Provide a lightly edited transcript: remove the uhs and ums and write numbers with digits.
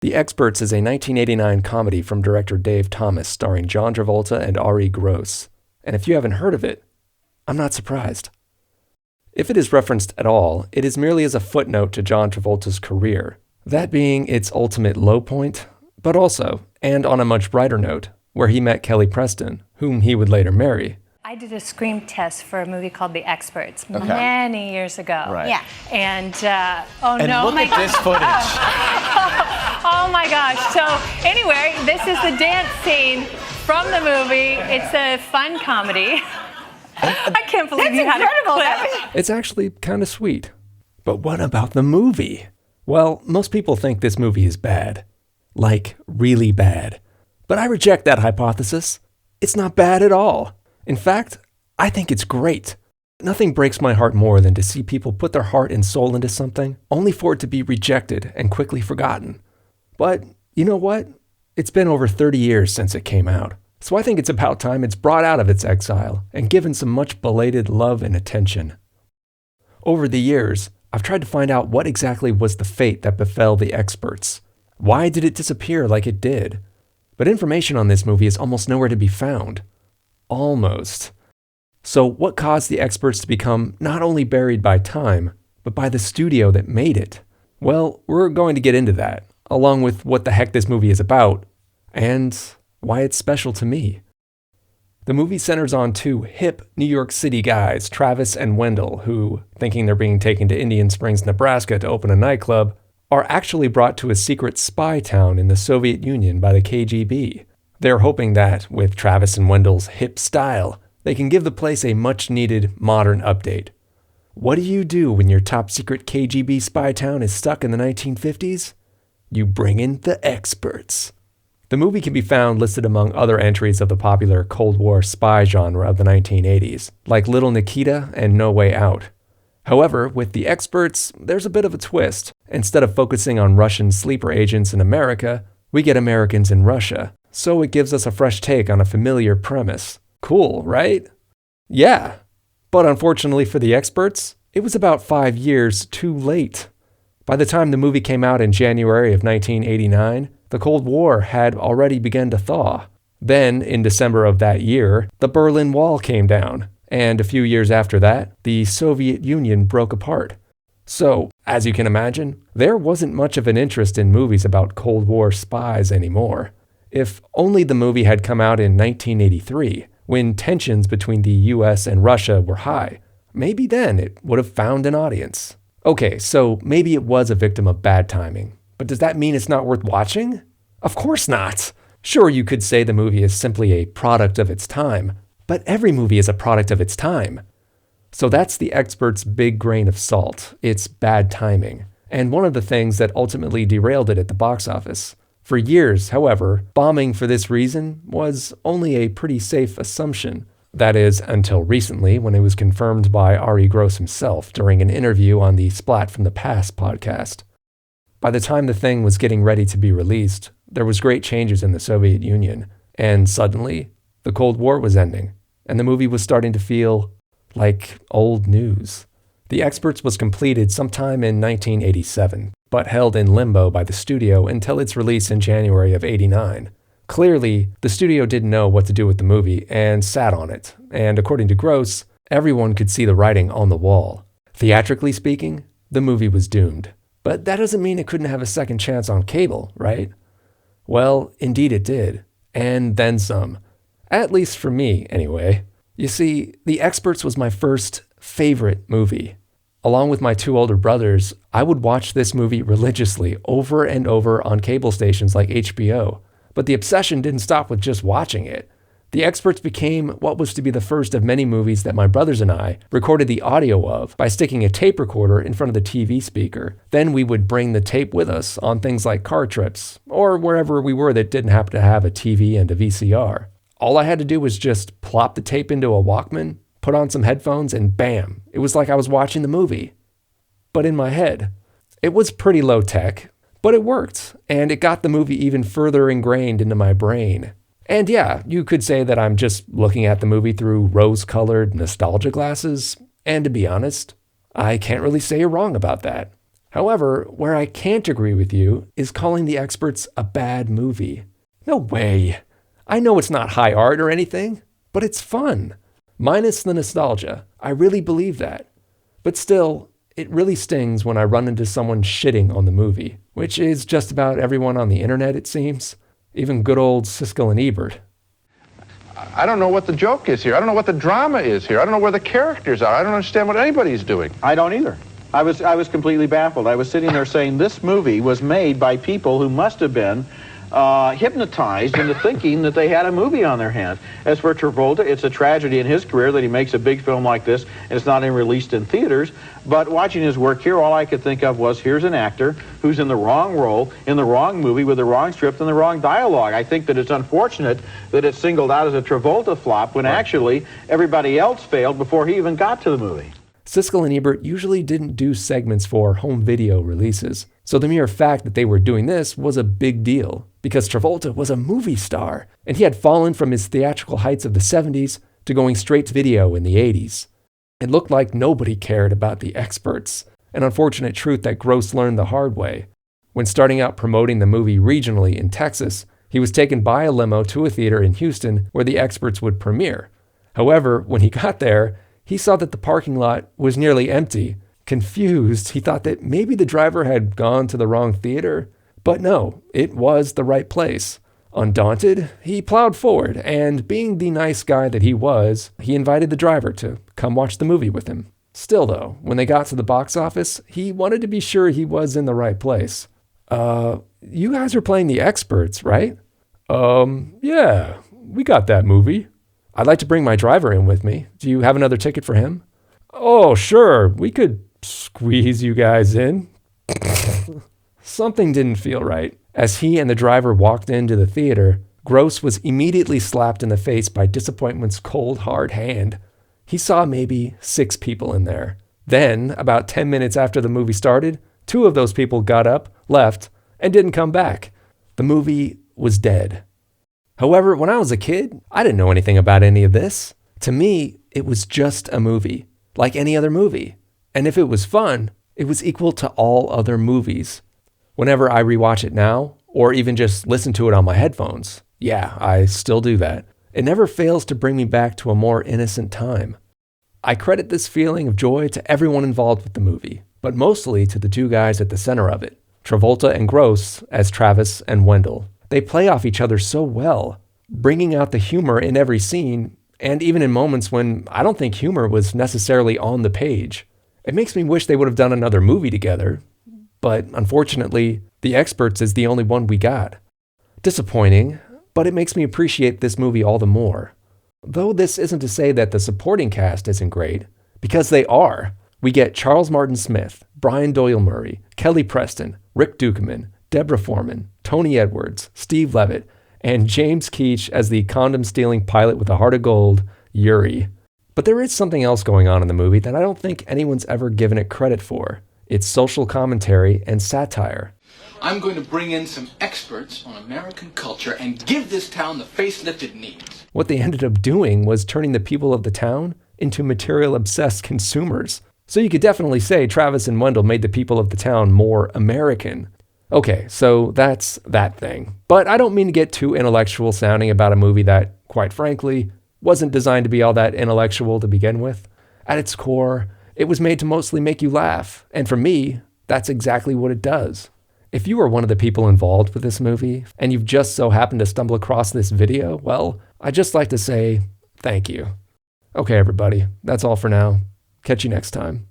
The Experts is a 1989 comedy from director Dave Thomas starring John Travolta and Arye Gross. And if you haven't heard of it, I'm not surprised. If it is referenced at all, it is merely as a footnote to John Travolta's career, that being its ultimate low point, but also, and on a much brighter note, where he met Kelly Preston, whom he would later marry. I did a screen test for a movie called The Experts many years ago. Right. Yeah. And, look at this footage. Oh my gosh. So anyway, this is the dance scene from the movie. It's a fun comedy. I can't believe you had a clip. It's actually kind of sweet. But what about the movie? Well, most people think this movie is bad. Like, really bad. But I reject that hypothesis. It's not bad at all. In fact, I think it's great. Nothing breaks my heart more than to see people put their heart and soul into something, only for it to be rejected and quickly forgotten. But you know what? It's been over 30 years since it came out. So I think it's about time it's brought out of its exile and given some much belated love and attention. Over the years, I've tried to find out what exactly was the fate that befell The Experts. Why did it disappear like it did? But information on this movie is almost nowhere to be found. Almost. So what caused The Experts to become not only buried by time, but by the studio that made it? Well, we're going to get into that, along with what the heck this movie is about, and why it's special to me. The movie centers on two hip New York City guys, Travis and Wendell, who, thinking they're being taken to Indian Springs, Nebraska to open a nightclub, are actually brought to a secret spy town in the Soviet Union by the KGB. They're hoping that, with Travis and Wendell's hip style, they can give the place a much-needed modern update. What do you do when your top-secret KGB spy town is stuck in the 1950s? You bring in the experts. The movie can be found listed among other entries of the popular Cold War spy genre of the 1980s, like Little Nikita and No Way Out. However, with The Experts, there's a bit of a twist. Instead of focusing on Russian sleeper agents in America, we get Americans in Russia. So it gives us a fresh take on a familiar premise. Cool, right? Yeah. But unfortunately for The Experts, it was about 5 years too late. By the time the movie came out in January of 1989, the Cold War had already begun to thaw. Then, in December of that year, the Berlin Wall came down. And a few years after that, the Soviet Union broke apart. So, as you can imagine, there wasn't much of an interest in movies about Cold War spies anymore. If only the movie had come out in 1983, when tensions between the US and Russia were high, maybe then it would have found an audience. Okay, so maybe it was a victim of bad timing, but does that mean it's not worth watching? Of course not. Sure, you could say the movie is simply a product of its time, but every movie is a product of its time. So that's The Experts' big grain of salt. It's bad timing, and one of the things that ultimately derailed it at the box office. For years, however, bombing for this reason was only a pretty safe assumption. That is, until recently, when it was confirmed by Arye Gross himself during an interview on the Splat from the Past podcast. By the time the thing was getting ready to be released, there was great changes in the Soviet Union, and suddenly, the Cold War was ending, and the movie was starting to feel like old news. The Experts was completed sometime in 1987, but held in limbo by the studio until its release in January of '89. Clearly, the studio didn't know what to do with the movie and sat on it, and according to Gross, everyone could see the writing on the wall. Theatrically speaking, the movie was doomed. But that doesn't mean it couldn't have a second chance on cable, right? Well, indeed it did, and then some. At least for me, anyway. You see, The Experts was my first favorite movie. Along with my two older brothers, I would watch this movie religiously over and over on cable stations like HBO. But the obsession didn't stop with just watching it. The Experts became what was to be the first of many movies that my brothers and I recorded the audio of by sticking a tape recorder in front of the TV speaker. Then we would bring the tape with us on things like car trips, or wherever we were that didn't happen to have a TV and a VCR. All I had to do was just plop the tape into a Walkman, put on some headphones, and bam, it was like I was watching the movie. But in my head. It was pretty low tech, but it worked, and it got the movie even further ingrained into my brain. And yeah, you could say that I'm just looking at the movie through rose-colored nostalgia glasses, and to be honest, I can't really say you're wrong about that. However, where I can't agree with you is calling The Experts a bad movie. No way. I know it's not high art or anything, but it's fun. Minus the nostalgia. I really believe that. But still, it really stings when I run into someone shitting on the movie, which is just about everyone on the internet, it seems. Even good old Siskel and Ebert. I don't know what the joke is here. I don't know what the drama is here. I don't know where the characters are. I don't understand what anybody's doing. I don't either. I was completely baffled. I was sitting there saying this movie was made by people who must have been hypnotized into thinking that they had a movie on their hands. As for Travolta, it's a tragedy in his career that he makes a big film like this and it's not even released in theaters. But watching his work here, all I could think of was, here's an actor who's in the wrong role, in the wrong movie, with the wrong script and the wrong dialogue. I think that it's unfortunate that it's singled out as a Travolta flop when actually everybody else failed before he even got to the movie. Siskel and Ebert usually didn't do segments for home video releases, so the mere fact that they were doing this was a big deal, because Travolta was a movie star, and he had fallen from his theatrical heights of the 70s to going straight to video in the 80s. It looked like nobody cared about The Experts, an unfortunate truth that Gross learned the hard way. When starting out promoting the movie regionally in Texas, he was taken by a limo to a theater in Houston where The Experts would premiere. However, when he got there, he saw that the parking lot was nearly empty. Confused, he thought that maybe the driver had gone to the wrong theater. But no, it was the right place. Undaunted, he plowed forward, and being the nice guy that he was, he invited the driver to come watch the movie with him. Still though, when they got to the box office, he wanted to be sure he was in the right place. You guys are playing The Experts, right? Yeah, we got that movie. I'd like to bring my driver in with me. Do you have another ticket for him? Oh, sure. We could squeeze you guys in. Something didn't feel right. As he and the driver walked into the theater, Gross was immediately slapped in the face by disappointment's cold, hard hand. He saw maybe 6 people in there. Then, about 10 minutes after the movie started, 2 of those people got up, left, and didn't come back. The movie was dead. However, when I was a kid, I didn't know anything about any of this. To me, it was just a movie, like any other movie. And if it was fun, it was equal to all other movies. Whenever I rewatch it now, or even just listen to it on my headphones, yeah, I still do that, it never fails to bring me back to a more innocent time. I credit this feeling of joy to everyone involved with the movie, but mostly to the 2 guys at the center of it, Travolta and Gross as Travis and Wendell. They play off each other so well, bringing out the humor in every scene, and even in moments when I don't think humor was necessarily on the page. It makes me wish they would have done another movie together, but unfortunately, The Experts is the only one we got. Disappointing, but it makes me appreciate this movie all the more. Though this isn't to say that the supporting cast isn't great, because they are. We get Charles Martin Smith, Brian Doyle Murray, Kelly Preston, Rick Dukeman, Deborah Foreman, Tony Edwards, Steve Levitt, and James Keach as the condom-stealing pilot with a heart of gold, Yuri. But there is something else going on in the movie that I don't think anyone's ever given it credit for. It's social commentary and satire. I'm going to bring in some experts on American culture and give this town the facelift it needs. What they ended up doing was turning the people of the town into material-obsessed consumers. So you could definitely say Travis and Wendell made the people of the town more American. Okay, so that's that thing. But I don't mean to get too intellectual sounding about a movie that, quite frankly, wasn't designed to be all that intellectual to begin with. At its core, it was made to mostly make you laugh. And for me, that's exactly what it does. If you are one of the people involved with this movie, and you've just so happened to stumble across this video, well, I'd just like to say thank you. Okay, everybody, that's all for now. Catch you next time.